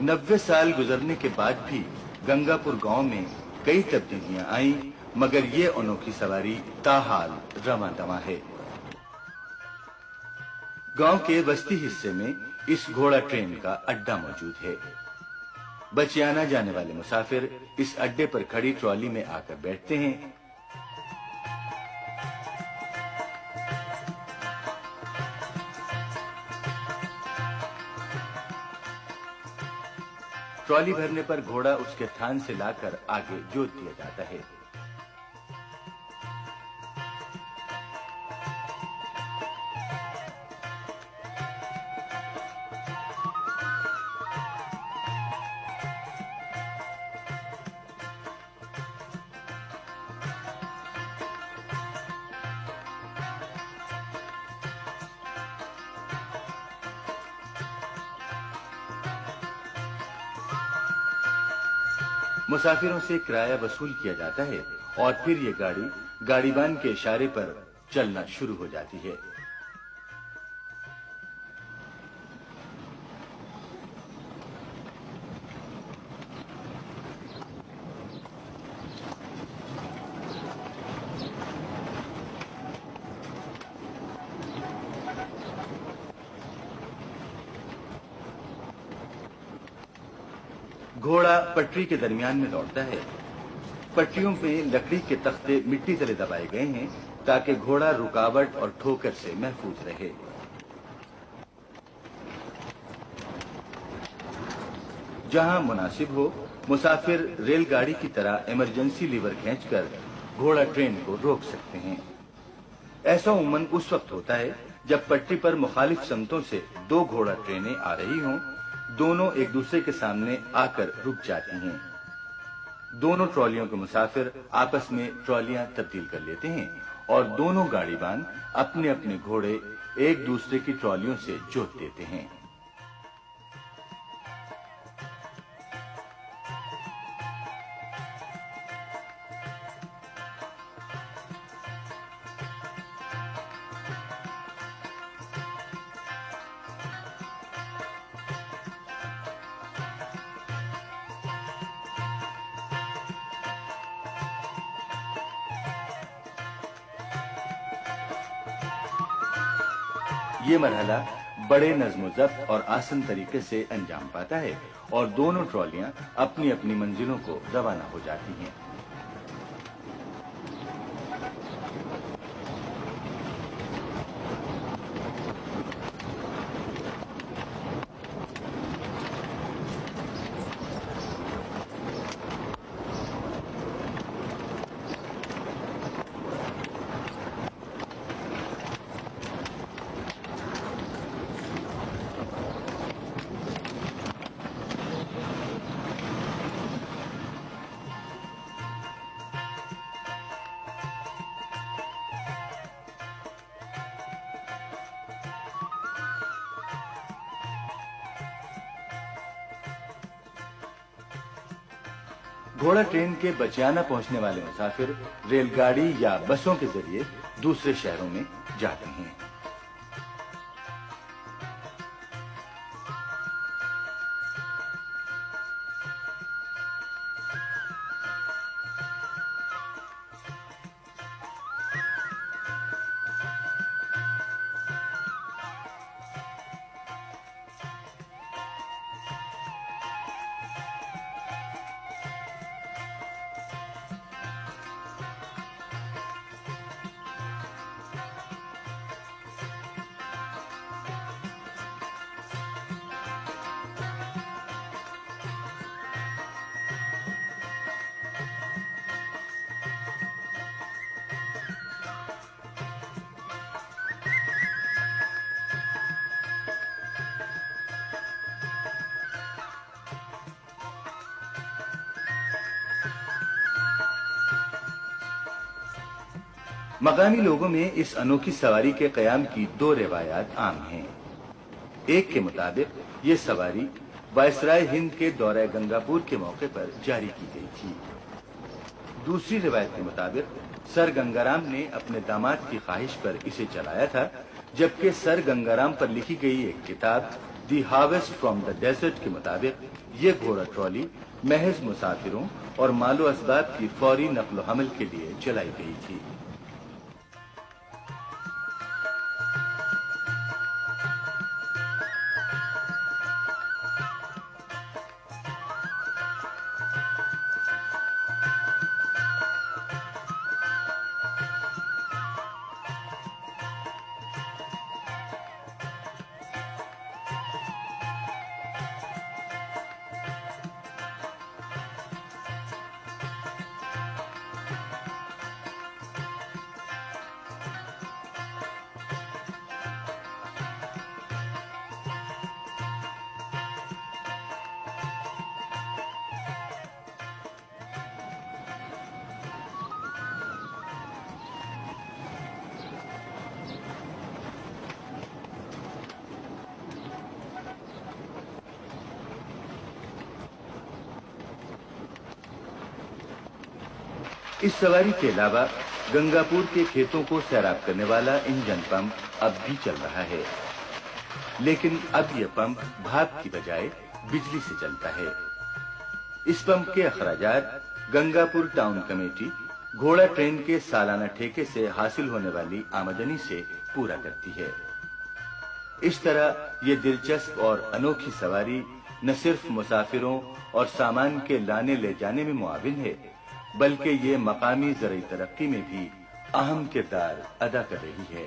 90 साल गुजरने के बाद भी गंगापुर गांव में कई तब्दीलियां आईं, मगर ये अनोखी सवारी ताहाल रवां-दवां है। गांव के बस्ती हिस्से में इस घोड़ा ट्रेन का अड्डा मौजूद है। बचियाना जाने वाले मुसाफिर इस अड्डे पर खड़ी ट्रॉली में आकर बैठते हैं। ट्रॉली भरने पर घोड़ा उसके थान से लाकर आगे जोत दिया जाता है। मुसाफिरों से किराया वसूल किया जाता है और फिर ये गाड़ी गाड़ीबान के इशारे पर चलना शुरू हो जाती है। घोड़ा पटरी के दरमियान में दौड़ता है। पटरियों पे लकड़ी के तख्ते मिट्टी तले दबाए गए हैं ताकि घोड़ा रुकावट और ठोकर से महफूज रहे। जहां मुनासिब हो, मुसाफिर रेलगाड़ी की तरह इमरजेंसी लीवर खींचकर घोड़ा ट्रेन को रोक सकते हैं। ऐसा उमूमन उस वक्त होता है जब पटरी पर मुखालिफ समतों से दो घोड़ा ट्रेनें आ रही हों। दोनों एक दूसरे के सामने आकर रुक जाती हैं। दोनों ट्रॉलियों के मुसाफिर आपस में ट्रॉलियां तब्दील कर लेते हैं और दोनों गाड़ीबान अपने अपने घोड़े एक दूसरे की ट्रॉलियों से जोत देते हैं। ये मरहला बड़े नज़्म-ओ-ज़ब्त और आसान तरीके से अंजाम पाता है और दोनों ट्रॉलियां अपनी अपनी मंजिलों को रवाना हो जाती हैं। घोड़ा ट्रेन के बचियाना पहुंचने वाले मुसाफिर रेलगाड़ी या बसों के जरिए दूसरे शहरों में जाते हैं। मकामी लोगों में इस अनोखी सवारी के कयाम की दो रिवायात आम हैं। एक के मुताबिक ये सवारी वायसराय हिंद के दौरे गंगापुर के मौके पर जारी की गई थी। दूसरी रिवायत के मुताबिक सर गंगाराम ने अपने दामाद की ख्वाहिश पर इसे चलाया था, जबकि सर गंगाराम पर लिखी गई एक किताब दी हार्वेस्ट फ्रॉम द डेजर्ट के मुताबिक ये घोड़ा ट्रॉली महज मुसाफिरों और मालो असबाब की फौरी नकलो हमल के लिए चलाई गई थी। इस सवारी के अलावा गंगापुर के खेतों को सैराब करने वाला इंजन पंप अब भी चल रहा है, लेकिन अब यह पंप भाप की बजाय बिजली से चलता है। इस पंप के अखराजात गंगापुर टाउन कमेटी घोड़ा ट्रेन के सालाना ठेके से हासिल होने वाली आमदनी से पूरा करती है। इस तरह ये दिलचस्प और अनोखी सवारी न सिर्फ मुसाफिरों और सामान के लाने ले जाने में मुआविन है, बल्कि ये मकामी ज़राई तरक्की में भी अहम किरदार अदा कर रही है।